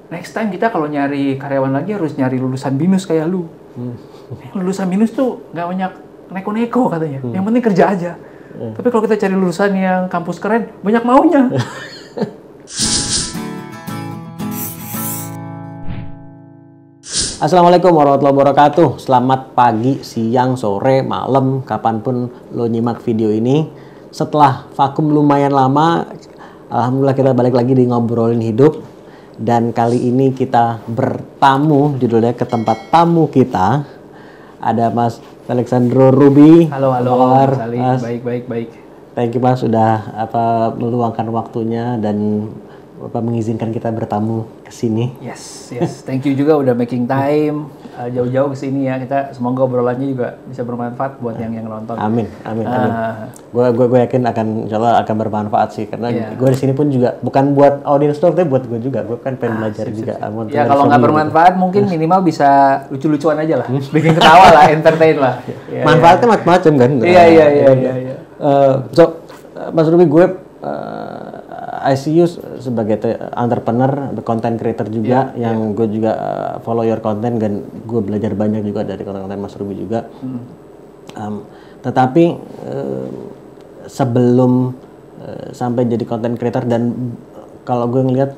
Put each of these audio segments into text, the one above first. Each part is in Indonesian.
next time kita kalau nyari karyawan lagi harus nyari lulusan BINUS kayak lu. Lulusan BINUS tuh nggak banyak neko-neko katanya. Yang penting kerja aja. Tapi kalau kita cari lulusan yang kampus keren, banyak maunya. Assalamualaikum warahmatullahi wabarakatuh. Selamat pagi, siang, sore, malam, kapanpun lo nyimak video ini. Setelah vakum lumayan lama, alhamdulillah kita balik lagi di Ngobrolin Hidup. Dan kali ini kita bertamu, judulnya ke tempat tamu kita. Ada Mas Alexandro Ruby. Halo, Mas Ali. Mas. Baik. Thank you Mas sudah meluangkan waktunya dan mengizinkan kita bertamu ke sini. Yes. Thank you juga udah making time jauh-jauh ke sini ya. Kita semoga obrolannya juga bisa bermanfaat buat yang nonton. Amin. Gue yakin insyaallah akan bermanfaat sih karena gue di sini pun juga bukan buat audiens doang, tapi buat gue juga. Gue kan pengen belajar juga. Ya kalau nggak bermanfaat mungkin minimal bisa lucu-lucuan aja lah. Bikin ketawa lah, entertain lah. Manfaatnya macam-macam kan. Iya. Mas Ruby, gue I see you sebagai entrepreneur, content creator juga, gue juga follow your content dan gue belajar banyak juga dari konten-konten Mas Ruby juga. Tetapi sebelum sampai jadi content creator dan kalau gue ngelihat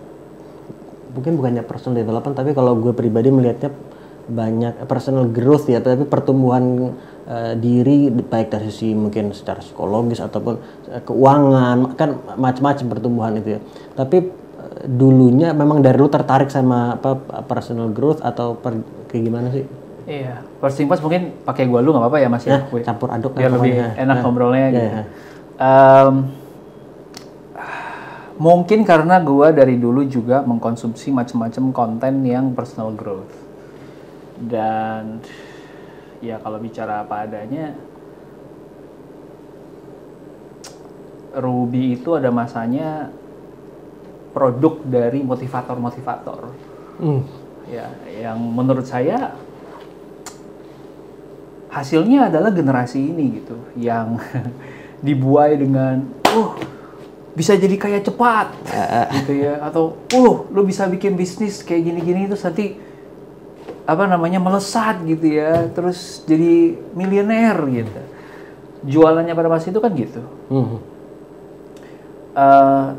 mungkin bukannya personal development, tapi kalau gue pribadi melihatnya banyak personal growth ya, tapi pertumbuhan diri baik dari sisi mungkin secara psikologis ataupun keuangan, kan macam-macam pertumbuhan itu ya. Tapi dulunya memang dari lu tertarik sama personal growth atau kayak gimana sih? Iya, first thing first mungkin pakai gua lu nggak apa-apa ya Mas ya? Campur aduk biar lebih enak ngobrolnya gitu. Mungkin karena gua dari dulu juga mengkonsumsi macam-macam konten yang personal growth. Dan ya kalau bicara apa adanya, Ruby itu ada masanya produk dari motivator-motivator. Ya, yang menurut saya hasilnya adalah generasi ini gitu, yang dibuai dengan bisa jadi kaya cepat gitu ya, atau lu bisa bikin bisnis kayak gini-gini terus nanti melesat gitu ya, terus jadi miliuner gitu. Jualannya pada masa itu kan gitu.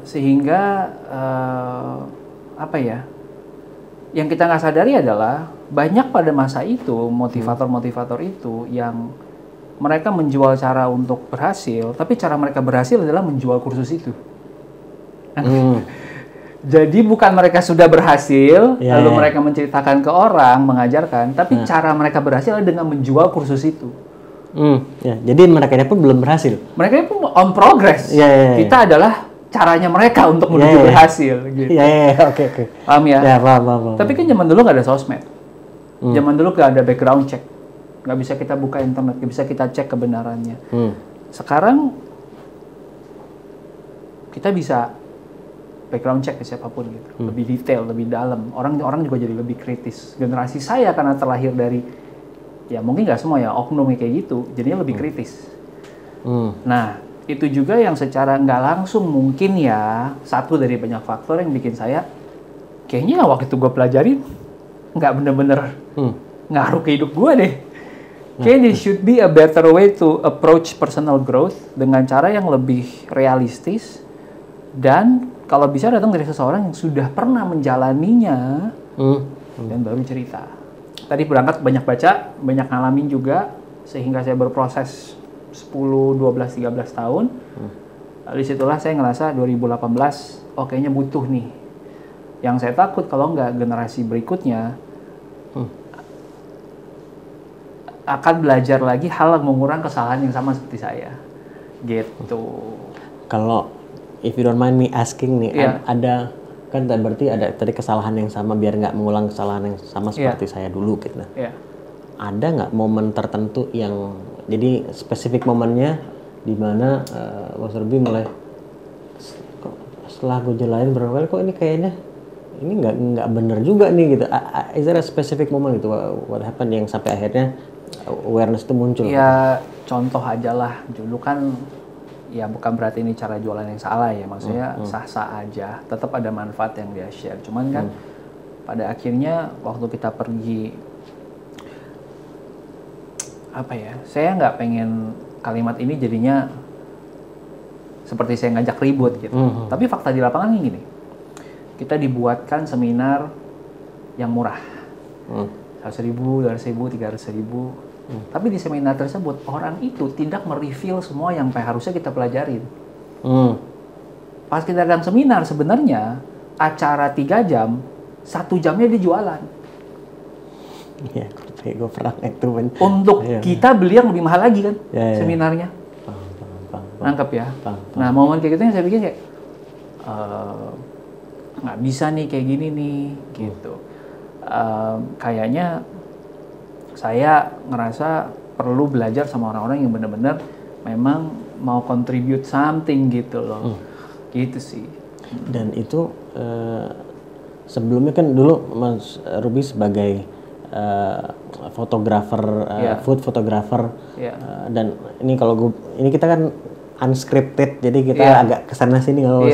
Sehingga yang kita nggak sadari adalah banyak pada masa itu motivator-motivator itu yang mereka menjual cara untuk berhasil, tapi cara mereka berhasil adalah menjual kursus itu. Jadi bukan mereka sudah berhasil, lalu mereka menceritakan ke orang, mengajarkan, tapi cara mereka berhasil adalah dengan menjual kursus itu. Jadi mereka pun belum berhasil. Mereka pun on progress. Kita adalah caranya mereka untuk menuju berhasil. Gitu. Oke. Paham ya? Paham. Tapi kan zaman dulu nggak ada sosmed. Zaman dulu nggak ada background check. Nggak bisa kita buka internet, nggak bisa kita cek kebenarannya. Sekarang kita bisa background check ke siapapun gitu, lebih detail, lebih dalam. Orang juga jadi lebih kritis. Generasi saya karena terlahir dari, ya mungkin nggak semua ya, oknum kayak gitu, jadinya lebih kritis. Nah, itu juga yang secara nggak langsung mungkin ya, satu dari banyak faktor yang bikin saya, kayaknya waktu itu gue pelajarin, nggak bener-bener ngaruh ke hidup gue deh. Kayaknya there should be a better way to approach personal growth dengan cara yang lebih realistis dan kalau bisa datang dari seseorang yang sudah pernah menjalaninya dan baru cerita. Tadi berangkat banyak baca, banyak ngalamin juga, sehingga saya berproses 10, 12, 13 tahun. Lalu situlah saya ngerasa 2018, kayaknya butuh nih. Yang saya takut kalau nggak generasi berikutnya akan belajar lagi hal yang mengurangi kesalahan yang sama seperti saya. Gitu. Kalau if you don't mind me asking nih, ada kan berarti ada tadi kesalahan yang sama biar nggak mengulang kesalahan yang sama seperti saya dulu gitu. Ada nggak momen tertentu yang jadi spesifik momennya di mana Mas Ruby mulai setelah gue jalanin berapa kali kok ini kayaknya ini nggak bener juga nih gitu. Is there a specific moment gitu what happened yang sampai akhirnya awareness itu muncul? Ya contoh aja lah, dulu kan ya bukan berarti ini cara jualan yang salah ya, maksudnya sah-sah aja, tetap ada manfaat yang dia share. Cuman kan pada akhirnya waktu kita pergi, apa ya, saya nggak pengen kalimat ini jadinya seperti saya ngajak ribut gitu. Tapi fakta di lapangan ini gini, kita dibuatkan seminar yang murah, 100.000, 200.000, 300.000. Tapi di seminar tersebut orang itu tidak mereveal semua yang harusnya kita pelajarin. Pas kita datang seminar sebenarnya acara 3 jam, 1 jamnya dia jualan. Iya, gue pernah itu. Untuk kita beli yang lebih mahal lagi kan seminarnya. Nangkep ya. Nah momen kayak gitu yang saya pikir kayak nggak bisa nih kayak gini nih gitu. Kayaknya saya ngerasa perlu belajar sama orang-orang yang benar-benar memang mau contribute something gitu loh. Gitu sih. Dan itu sebelumnya kan dulu Mas Ruby sebagai fotografer, food photographer, dan ini kalau ini kita kan unscripted, jadi kita agak kesana sini kalau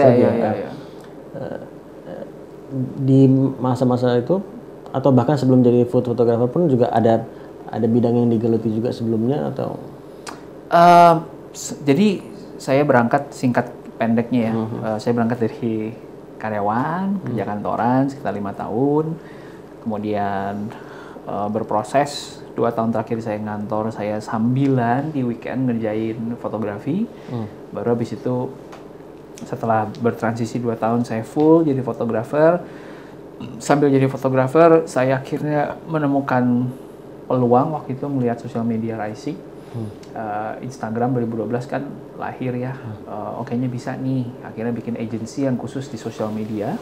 di masa-masa itu atau bahkan sebelum jadi food photographer pun juga ada bidang yang digeluti juga sebelumnya atau? Jadi saya berangkat, singkat pendeknya ya, saya berangkat dari karyawan, kerja kantoran sekitar 5 tahun, kemudian berproses 2 tahun terakhir saya ngantor, saya sambilan di weekend ngerjain fotografi. Baru habis itu setelah bertransisi 2 tahun saya full jadi fotografer. Sambil jadi fotografer saya akhirnya menemukan peluang waktu itu melihat sosial media rising. Instagram 2012 kan lahir ya. Kayaknya bisa nih, akhirnya bikin agency yang khusus di sosial media.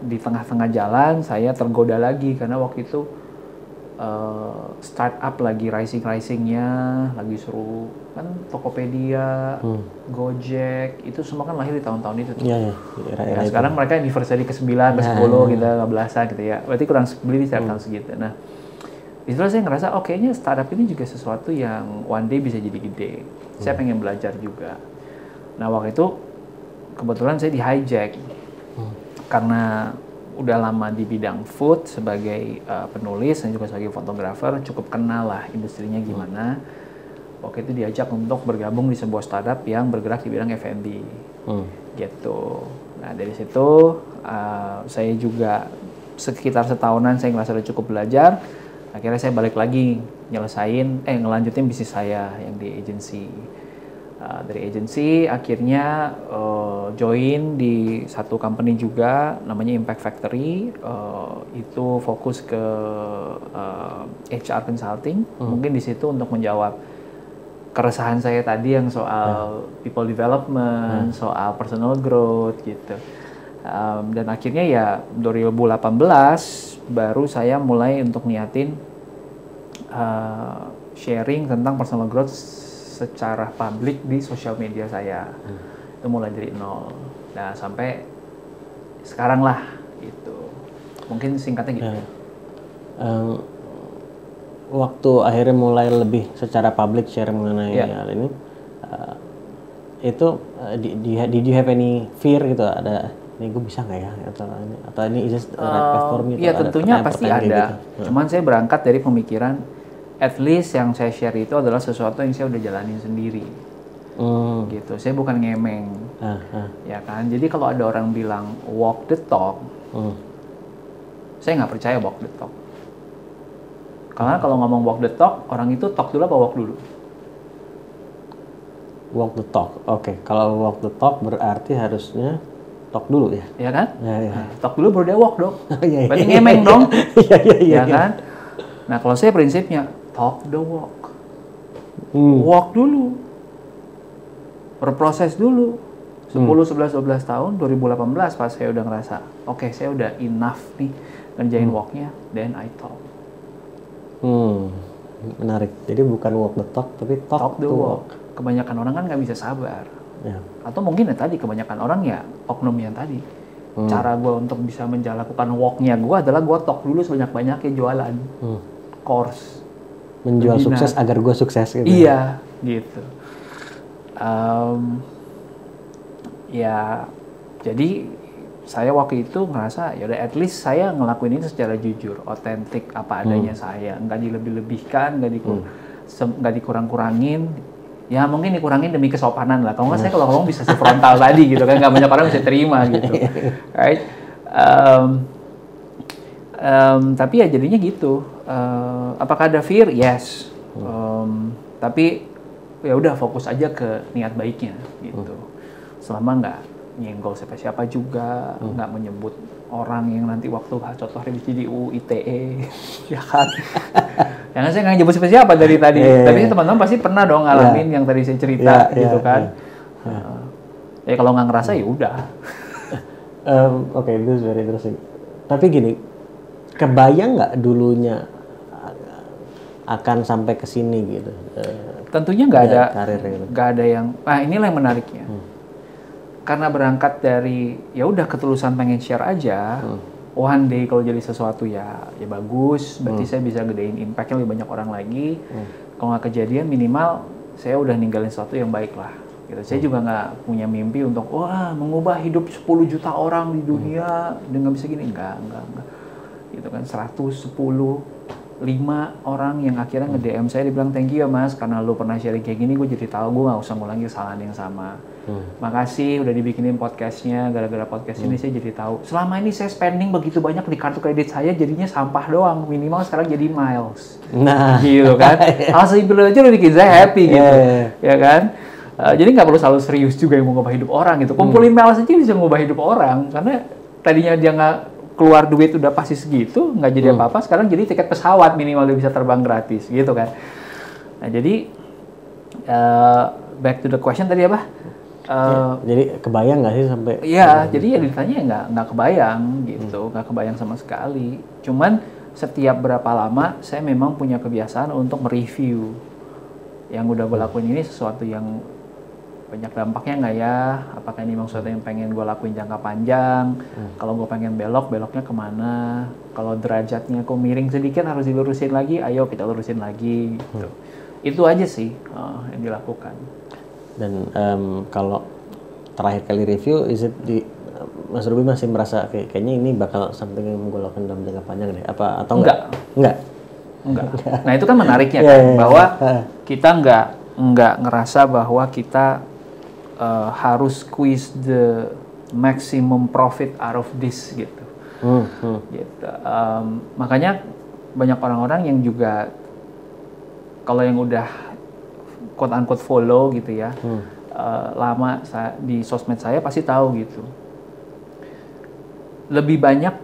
Di tengah-tengah jalan saya tergoda lagi karena waktu itu startup lagi rising-risingnya, lagi seru kan, Tokopedia, Gojek, itu semua kan lahir di tahun-tahun itu. Nah, sekarang mereka anniversary ke-9, ke-10 gitu, 15-an gitu ya. Berarti kurang beli di setiap tahun segitu. Nah, disitu saya ngerasa kayaknya startup ini juga sesuatu yang one day bisa jadi gede. Saya pengen belajar juga. Nah, waktu itu kebetulan saya di hijack. Karena udah lama di bidang food sebagai penulis dan juga sebagai fotografer, cukup kenal lah industrinya gimana. Waktu itu diajak untuk bergabung di sebuah startup yang bergerak di bidang F&B, gitu. Nah dari situ saya juga sekitar setahunan saya ngerasa udah cukup belajar. Akhirnya saya balik lagi ngelanjutin bisnis saya yang di agency. Dari agency akhirnya join di satu company juga namanya Impact Factory, itu fokus ke HR consulting. Mungkin di situ untuk menjawab keresahan saya tadi yang soal people development, soal personal growth gitu. Dan akhirnya ya 2018 baru saya mulai untuk niatin sharing tentang personal growth secara publik di sosial media saya. Itu mulai dari nol. Nah, sampai sekarang lah gitu. Mungkin singkatnya gitu. Waktu akhirnya mulai lebih secara publik share mengenai hal ini, itu did you have any fear gitu? Ada ini gue bisa nggak ya? Atau ini is just the right platform gitu? Iya tentunya pasti ada. Gitu. Cuman saya berangkat dari pemikiran at least yang saya share itu adalah sesuatu yang saya udah jalanin sendiri. Gitu. Saya bukan ngemeng. Ya kan? Jadi kalau ada orang bilang walk the talk, saya nggak percaya walk the talk. Karena kalau ngomong walk the talk, orang itu talk dulu apa walk dulu? Walk the talk. Oke. Kalau walk the talk berarti harusnya talk dulu ya? Ya kan? Ya. Talk dulu baru dia walk dong. Berarti ngemeng dong. Iya kan? Nah kalau saya prinsipnya talk the walk. Walk dulu. Berproses dulu. 10, 11, 12 tahun, 2018 pas saya udah ngerasa, oke, saya udah enough nih ngerjain walknya, then I talk. Menarik. Jadi bukan walk the talk, tapi talk the walk. Kebanyakan orang kan nggak bisa sabar. Ya. Atau mungkin ya tadi, kebanyakan orang ya oknum yang tadi. Cara gue untuk bisa menjalankan walknya gue adalah gue talk dulu sebanyak-banyaknya jualan. Course. Menjual sukses agar gue sukses gitu. Iya, gitu. Ya, jadi saya waktu itu ngerasa ya udah at least saya ngelakuin ini secara jujur, otentik apa adanya saya, nggak dilebih-lebihkan, nggak dikurang-kurangin. Ya mungkin dikurangin demi kesopanan lah. Kalau nggak saya kalau ngomong bisa sefrontal tadi gitu kan, nggak banyak orang bisa terima gitu, right? Tapi ya jadinya gitu. Apakah ada fear? Yes. Tapi ya udah fokus aja ke niat baiknya gitu. Selama nggak nyenggol siapa-siapa juga, nggak menyebut orang yang nanti waktu contohnya di UU ITE, ya kan? Yang saya nggak nyebut siapa-siapa dari tadi. Tapi teman-teman pasti pernah dong ngalamin yang tadi saya cerita gitu kan. Ya kalau nggak ngerasa ya udah. Oke, itu very interesting. Tapi gini, kebayang nggak dulunya akan sampai ke sini gitu? Tentunya nggak ada, karir gitu. Nggak ada yang. Nah inilah yang menariknya. Karena berangkat dari ya udah ketulusan pengen share aja. One day kalau jadi sesuatu ya bagus. Berarti saya bisa gedein impactnya lebih banyak orang lagi. Kalau nggak kejadian minimal saya udah ninggalin sesuatu yang baik lah. Gitu. Saya juga nggak punya mimpi untuk mengubah hidup 10 juta orang di dunia dengan bisa gini. Enggak. Gitu kan 110, 5 orang yang akhirnya nge-DM saya dibilang thank you ya mas karena lu pernah sharing kayak gini, gue jadi tahu gue nggak usah ngulangi kesalahan yang sama. Makasih udah dibikinin podcastnya, gara-gara podcast ini saya jadi tahu selama ini saya spending begitu banyak di kartu kredit saya jadinya sampah doang, minimal sekarang jadi miles. Nah gitu kan, hal simpel aja udah bikin saya happy gitu, ya kan. Jadi nggak perlu selalu serius juga yang mau ngubah hidup orang gitu, kumpulin miles aja bisa ngubah hidup orang, karena tadinya dia nggak keluar duit udah pasti segitu, nggak jadi apa-apa, sekarang jadi tiket pesawat minimal dia bisa terbang gratis gitu kan. Nah jadi back to the question tadi apa? Jadi kebayang nggak sih sampai? Iya, jadi ya ditanya nggak kebayang gitu, nggak kebayang sama sekali. Cuman setiap berapa lama saya memang punya kebiasaan untuk mereview yang udah gue lakuin ini sesuatu yang banyak dampaknya nggak ya? Apakah ini memang sesuatu yang pengen gue lakuin jangka panjang? Kalau gue pengen beloknya kemana? Kalau derajatnya kok miring sedikit harus dilurusin lagi, ayo kita lurusin lagi gitu. Itu aja sih yang dilakukan. Dan kalau terakhir kali review, Mas Ruby masih merasa kayaknya ini bakal something yang gue lakukan dalam jangka panjang deh? Atau enggak? Enggak. Nah itu kan menariknya kan, bahwa kita nggak ngerasa bahwa kita harus squeeze the maximum profit out of this gitu. Gitu. Makanya banyak orang-orang yang juga kalau yang udah quote unquote follow gitu ya, lama di sosmed saya pasti tahu gitu. Banyak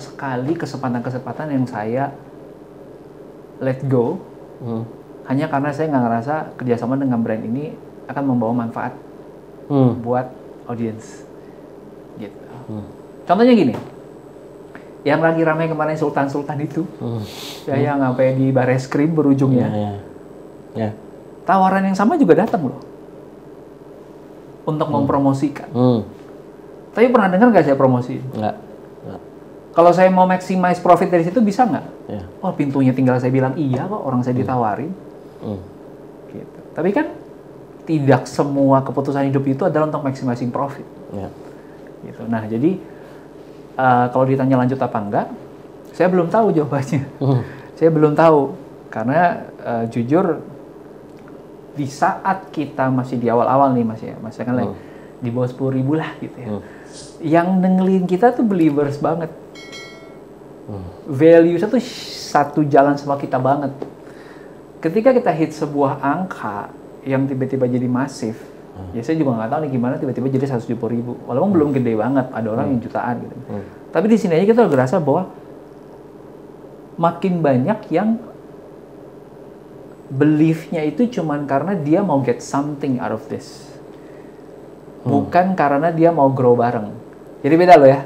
sekali kesempatan-kesempatan yang saya let go hanya karena saya nggak ngerasa kerjasama dengan brand ini akan membawa manfaat buat audiens gitu. Contohnya gini, yang lagi ramai kemarin Sultan itu yang sampai di Bareskrim berujungnya tawaran yang sama juga datang loh untuk mempromosikan. Tapi pernah dengar nggak saya promosi? Nggak. Kalau saya mau maximize profit dari situ bisa nggak? Oh pintunya tinggal saya bilang iya kok, orang saya ditawarin. Gitu. Tapi kan tidak semua keputusan hidup itu adalah untuk maximizing profit. Gitu. Nah jadi kalau ditanya lanjut apa enggak, saya belum tahu jawabannya. Saya belum tahu karena jujur di saat kita masih di awal-awal nih mas kan di bawah 10.000 lah gitu ya. Yang dengerin kita tuh believers banget. Value-nya tuh satu jalan sama kita banget. Ketika kita hit sebuah angka yang tiba-tiba jadi masif, ya saya juga nggak tahu nih gimana tiba-tiba jadi 170.000. Walaupun belum gede banget, ada orang yang jutaan gitu. Tapi di sini aja kita udah ngerasa bahwa makin banyak yang belief-nya itu cuman karena dia mau get something out of this. Bukan karena dia mau grow bareng. Jadi beda loh ya.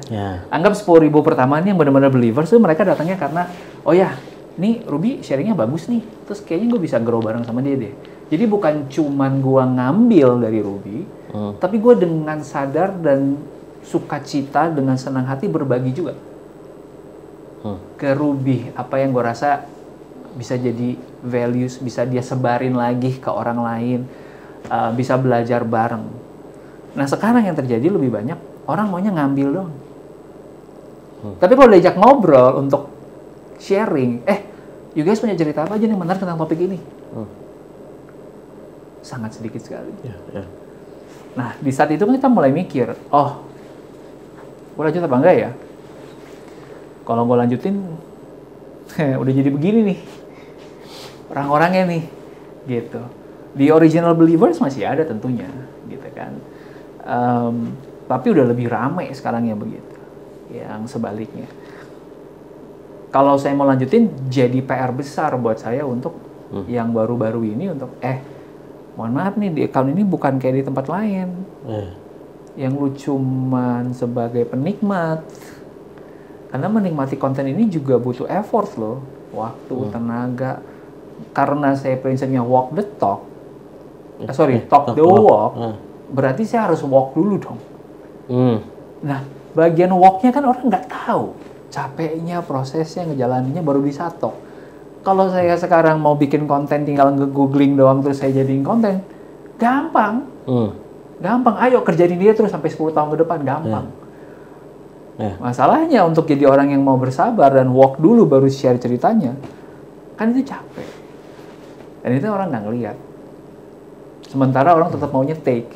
Anggap 10.000 pertama nih yang benar-benar believers tuh mereka datangnya karena oh ya, nih Ruby sharingnya bagus nih. Terus kayaknya gue bisa grow bareng sama dia deh. Jadi bukan cuman gue ngambil dari Ruby, tapi gue dengan sadar dan sukacita dengan senang hati berbagi juga ke Ruby apa yang gue rasa bisa jadi values, bisa dia sebarin lagi ke orang lain, bisa belajar bareng. Nah sekarang yang terjadi lebih banyak orang maunya ngambil dong. Tapi kalau diajak ngobrol untuk sharing, you guys punya cerita apa aja nih menarik tentang topik ini? Sangat sedikit sekali. Nah di saat itu kita mulai mikir, gue lanjut apa enggak ya? Kalau gue lanjutin, udah jadi begini nih orang-orangnya nih, gitu. Di original believers masih ada tentunya, gitu kan. Tapi udah lebih ramai sekarang yang begitu, yang sebaliknya. Kalau saya mau lanjutin, jadi PR besar buat saya untuk yang baru-baru ini untuk mohon maaf nih di account ini bukan kayak di tempat lain, yang lu cuman sebagai penikmat. Karena menikmati konten ini juga butuh effort loh, waktu, tenaga. Karena saya prinsipnya walk the talk, talk the walk, berarti saya harus walk dulu dong. Nah, bagian walknya kan orang nggak tahu. Capeknya, prosesnya, ngejalaninnya baru bisa talk. Kalau saya sekarang mau bikin konten tinggal nge-googling doang terus saya jadiin konten, gampang. Gampang, ayo kerjain dia terus sampai 10 tahun ke depan, gampang. Masalahnya untuk jadi orang yang mau bersabar dan walk dulu baru share ceritanya, kan itu capek. Dan itu orang nggak ngeliat. Sementara orang tetap maunya take.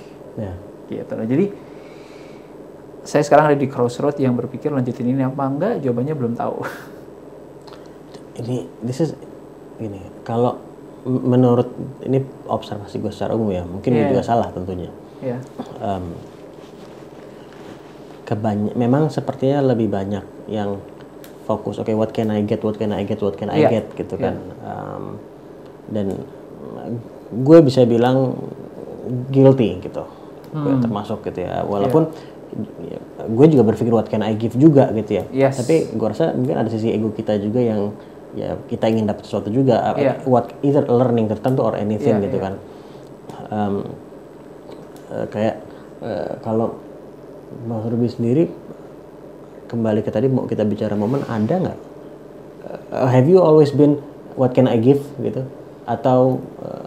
Gitu. Nah, jadi saya sekarang ada di crossroad yang berpikir lanjutin ini apa enggak, jawabannya belum tahu. Ini kalau menurut ini observasi gue secara umum ya, mungkin juga salah tentunya. Memang sepertinya lebih banyak yang fokus what can I get gitu kan. Dan gue bisa bilang guilty gitu, termasuk gitu ya, walaupun gue juga berpikir what can I give juga gitu ya. Tapi gue rasa mungkin ada sisi ego kita juga yang ya kita ingin dapat sesuatu juga, either learning tertentu or anything gitu kan. Kalau Mas Ruby sendiri, kembali ke tadi mau kita bicara momen, ada nggak? Have you always been what can I give gitu? Atau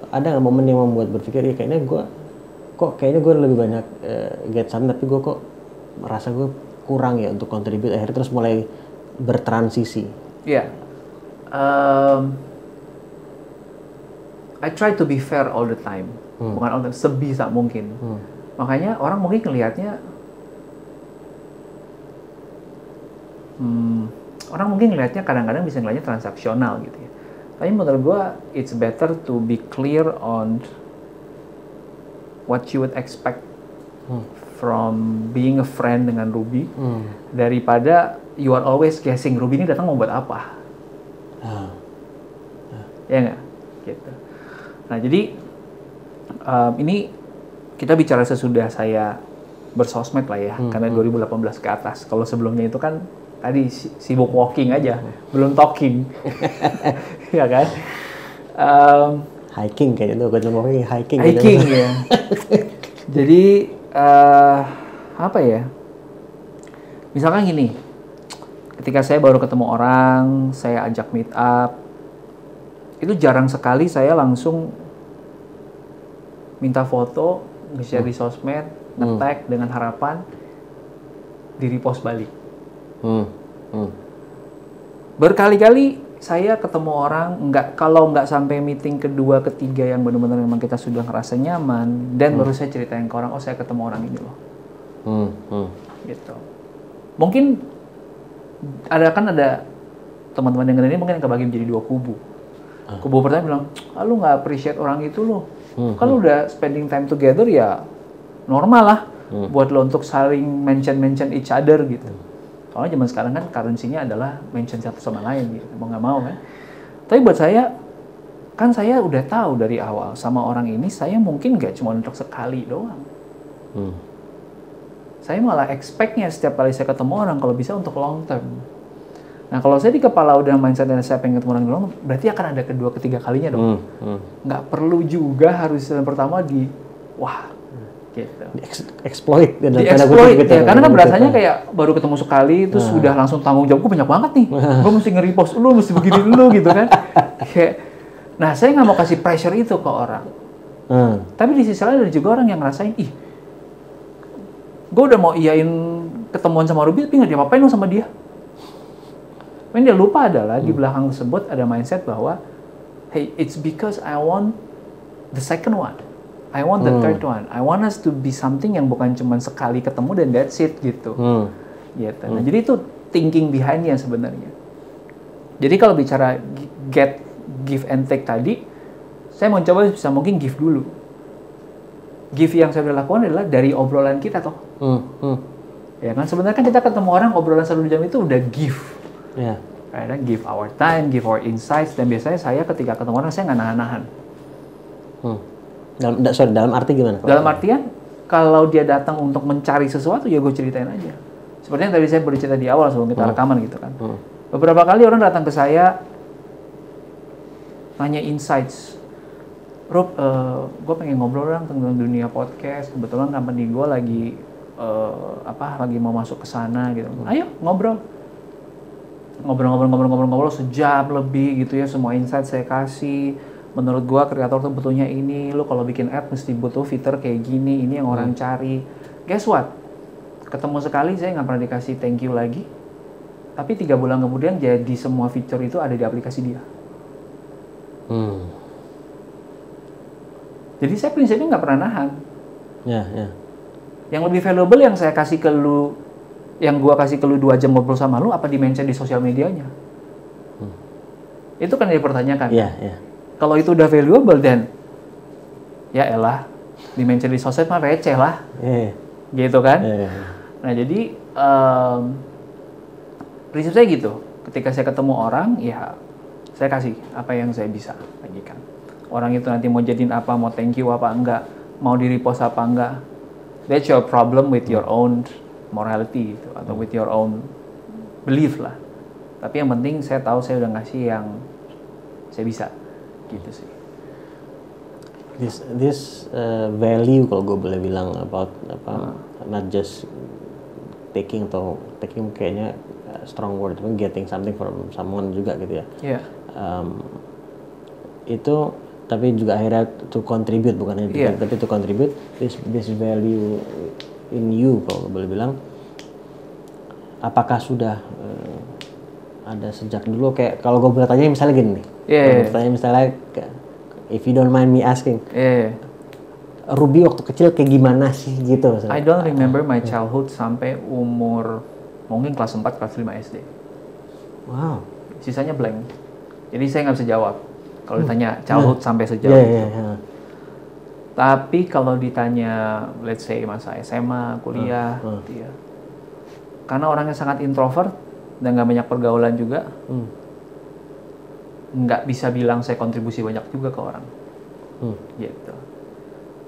ada nggak momen yang membuat berpikir kayaknya gue lebih banyak get something, tapi gue kok merasa gue kurang ya untuk contribute, akhirnya terus mulai bertransisi? I try to be fair all the time, bukan all the time, sebisa mungkin. Makanya orang mungkin ngelihatnya kadang-kadang bisa ngelihatnya transaksional gitu ya. Tapi menurut gue it's better to be clear on what you would expect from being a friend dengan Ruby, daripada you are always guessing Ruby ini datang mau buat apa. Ya nggak? Gitu. Nah jadi ini kita bicara sesudah saya bersosmed lah ya, karena 2018 ke atas. Kalau sebelumnya itu kan tadi sibuk walking aja, belum talking. Ya kan? Hiking kayaknya tuh, bukan walking, hiking ya. Jadi apa ya? Misalkan gini, ketika saya baru ketemu orang, saya ajak meet up, itu jarang sekali saya langsung minta foto, nge-share di sosmed, nge-tag dengan harapan di-repost balik. Berkali-kali saya ketemu orang, kalau nggak sampai meeting kedua, ketiga yang benar-benar memang kita sudah ngerasa nyaman, dan baru saya ceritain ke orang, saya ketemu orang ini loh. Gitu. Mungkin ada teman-teman yang ini mungkin kebagi menjadi dua kubu. Kubu pertama bilang, lu nggak appreciate orang itu loh. Kalau udah spending time together ya normal lah buat lo untuk saling mention each other gitu. Soalnya zaman sekarang kan currency-nya adalah mention satu sama lain gitu, mau nggak mau kan. Tapi buat saya, kan saya udah tahu dari awal sama orang ini saya mungkin nggak cuma untuk sekali doang. Saya malah expect-nya setiap kali saya ketemu orang kalau bisa untuk long term. Nah kalau saya di kepala udah mindset dan saya pengen ketemu orang dulu, berarti akan ada kedua, ketiga kalinya dong. Nggak perlu juga harus yang pertama gitu. Exploit gitu. Ya, karena kan berasanya kayak baru ketemu sekali, terus sudah langsung tanggung jawabku banyak banget nih. Gue mesti nge-repost lu, mesti begini lu gitu kan. Nah saya nggak mau kasih pressure itu ke orang. Tapi di sisi lain ada juga orang yang ngerasain, Gue udah mau iyain ketemuan sama Ruby, tapi nggak diapa-apain dong sama dia. Yang dia lupa adalah di belakang tersebut ada mindset bahwa, hey, it's because I want the second one. I want the third one. I want us to be something yang bukan cuma sekali ketemu dan that's it gitu. Gitu. Nah, jadi itu thinking behind-nya sebenarnya. Jadi kalau bicara give and take tadi, saya mau coba bisa mungkin give dulu. Give yang saya udah lakukan adalah dari obrolan kita toh. Ya kan sebenarnya kan kita ketemu orang obrolan 1 jam itu udah give. Yeah. Right? Give our time, give our insights, dan biasanya saya ketika ketemu orang saya nggak nahan-nahan. Dalam arti gimana? Dalam artian kalau dia datang untuk mencari sesuatu ya gue ceritain aja. Seperti yang tadi saya bercerita di awal sebelum kita rekaman gitu kan. Beberapa kali orang datang ke saya nanya insights. Rob, gue pengen ngobrol tentang dunia podcast. Kebetulan company gue lagi lagi mau masuk ke sana gitu. Ayo ngobrol sejam lebih gitu ya. Semua insight saya kasih. Menurut gue kreator tuh butuhnya ini. Lu kalau bikin ad mesti butuh fitur kayak gini. Ini yang orang cari. Guess what? Ketemu sekali saya nggak pernah dikasih thank you lagi. Tapi 3 bulan kemudian jadi semua fitur itu ada di aplikasi dia. Jadi saya prinsipnya nggak pernah nahan. Yang lebih valuable yang saya kasih ke lu, yang gua kasih ke lu 2 jam ngobrol sama lu, apa di-mention di sosial medianya? Itu kan dipertanyakan. Kalau itu udah valuable, dan ya elah, di-mention di sosial mah receh lah. Gitu kan? Nah jadi prinsip saya gitu. Ketika saya ketemu orang, ya saya kasih apa yang saya bisa bagikan. Orang itu nanti mau jadiin apa, mau thank you apa enggak, mau di-repost apa enggak, that's your problem with your own morality gitu, atau with your own belief lah. Tapi yang penting saya tahu saya udah ngasih yang saya bisa, gitu sih. This value kalau gue boleh bilang about not just taking kayaknya strong word, tapi getting something from someone juga gitu ya. Itu tapi juga akhirnya to contribute, bukan hanya tapi to contribute this value in you kalau boleh bilang. Apakah sudah ada sejak dulu, kayak kalau gue boleh tanya misalnya gini nih. Tanya misalnya, if you don't mind me asking. Ruby waktu kecil kayak gimana sih gitu misalnya. I don't remember my childhood sampai umur mungkin kelas 4, kelas 5 SD. Wow. Sisanya blank. Jadi saya nggak bisa jawab. Kalau ditanya childhood sampai sejauh itu. Tapi kalau ditanya, let's say masa SMA, kuliah, gitu ya. Karena orangnya sangat introvert dan nggak banyak pergaulan juga, nggak bisa bilang saya kontribusi banyak juga ke orang. Gitu.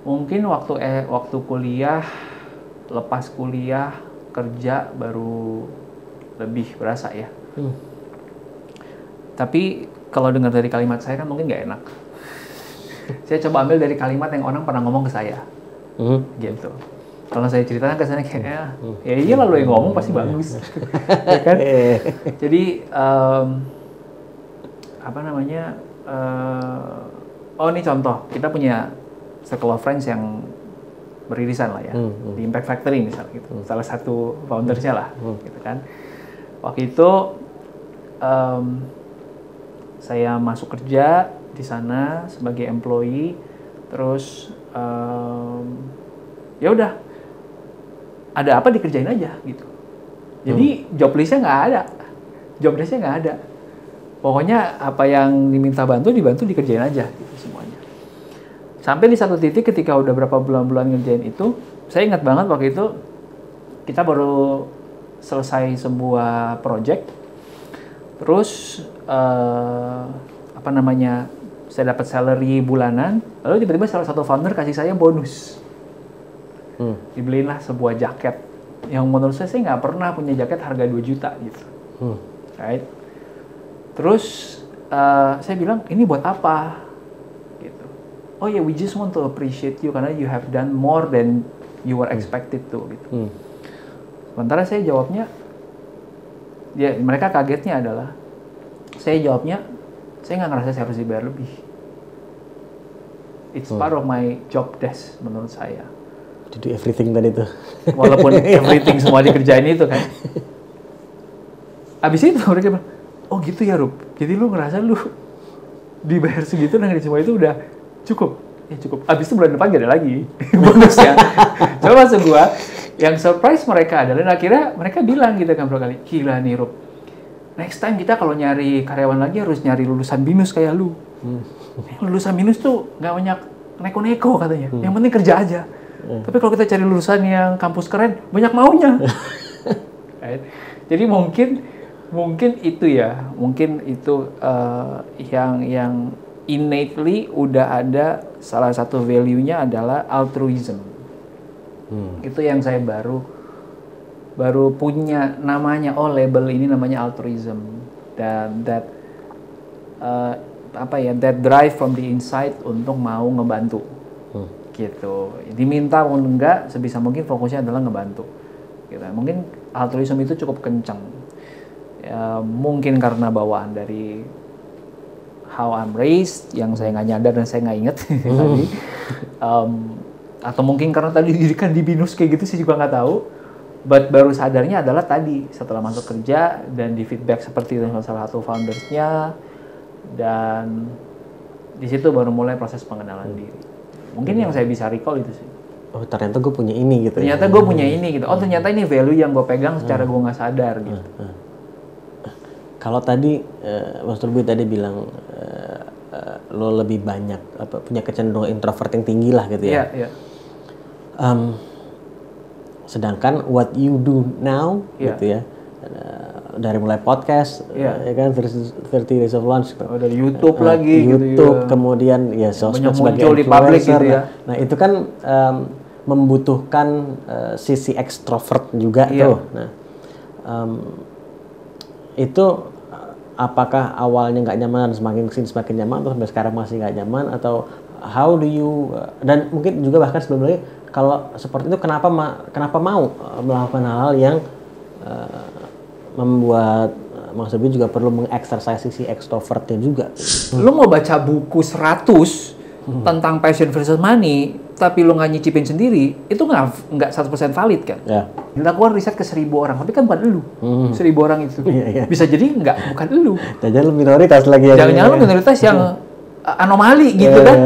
Mungkin waktu kuliah, lepas kuliah, kerja baru lebih berasa ya. Tapi kalau dengar dari kalimat saya kan mungkin nggak enak. Saya coba ambil dari kalimat yang orang pernah ngomong ke saya, gitu. Kalau saya ceritakan ke sana kayaknya, ya iya lalu yang ngomong pasti bagus, ya kan? Jadi ini contoh, kita punya circle of friends yang beririsan lah ya, di Impact Factory misalnya gitu, salah satu foundersnya lah, gitu kan. Waktu itu saya masuk kerja di sana sebagai employee, terus ya udah ada apa dikerjain aja gitu. Jadi job listnya nggak ada. Pokoknya apa yang diminta dibantu dikerjain aja gitu semuanya. Sampai di satu titik ketika udah berapa bulan-bulan ngerjain itu, saya ingat banget waktu itu kita baru selesai sebuah project, terus saya dapat salary bulanan, lalu tiba-tiba salah satu founder kasih saya bonus. Dibeliin lah sebuah jaket yang menurut saya nggak pernah punya jaket harga 2 juta gitu. Right? Terus saya bilang, ini buat apa? Gitu. Oh ya, we just want to appreciate you karena you have done more than you were expected to gitu. Sementara saya jawabnya, ya mereka kagetnya adalah saya jawabnya, saya nggak ngerasa saya harus dibayar lebih. It's part of my job desk menurut saya. To do everything tadi tuh. Walaupun everything semua dikerjain itu kan. Abis itu mereka bilang, oh gitu ya Rup, jadi lu ngerasa lu dibayar segitu dan semua itu udah cukup? Ya cukup. Abis itu bulan depan gak ada lagi bonusnya. Coba maksud gua, yang surprise mereka adalah akhirnya mereka bilang gitu kan berkali, gila nih Rup, next time kita kalau nyari karyawan lagi harus nyari lulusan BINUS kayak lu. Lulusan BINUS tuh gak banyak neko-neko katanya, yang penting kerja aja. Tapi kalau kita cari lulusan yang kampus keren, banyak maunya. Right? Jadi mungkin itu ya, mungkin itu yang innately udah ada, salah satu value-nya adalah altruism. Itu yang saya baru punya namanya, label ini namanya altruism, dan that drive from the inside untuk mau ngebantu. Gitu. Diminta pun enggak, sebisa mungkin fokusnya adalah ngebantu. Gitu. Mungkin altruism itu cukup kencang. Ya, mungkin karena bawaan dari how I'm raised, yang saya nggak nyadar dan saya nggak inget tadi. Atau mungkin karena tadi didikan di BINUS kayak gitu, saya juga nggak tahu. But baru sadarnya adalah tadi setelah masuk kerja dan di feedback seperti itu salah satu foundersnya, dan di situ baru mulai proses pengenalan diri. Mungkin yang saya bisa recall itu sih. Oh ternyata gue punya ini gitu. Ternyata gue punya ini gitu. Oh ternyata ini value yang gue pegang secara gue nggak sadar gitu. Kalau tadi Mas Turbi tadi bilang lo lebih banyak punya kecenderungan introvert yang tinggi lah gitu ya. Iya. Sedangkan what you do now gitu ya, dari mulai podcast, ya kan, 30 Days of Lunch, dari YouTube lagi, YouTube, gitu ya. Kemudian ya sosmed sebagai di public gitu ya. Nah itu kan membutuhkan sisi ekstrovert juga tuh. Nah itu apakah awalnya nggak nyaman, semakin kesini semakin nyaman, atau sampai sekarang masih nggak nyaman, atau how do you dan mungkin juga bahkan sebelumnya kalau seperti itu kenapa mau melakukan hal-hal yang membuat Mas Turbi juga perlu mengeksersais sisi ekstrovertnya juga. Lu mau baca buku 100 tentang passion versus money, tapi lu nggak nyicipin sendiri, itu nggak 100% valid kan? Ya. Dilakukan riset ke 1.000 orang, tapi kan bukan lu. 1.000 orang itu. Bisa jadi bukan lu. Jangan lu minoritas lagi. Jangan-jangan lu minoritas yang anomali gitu kan?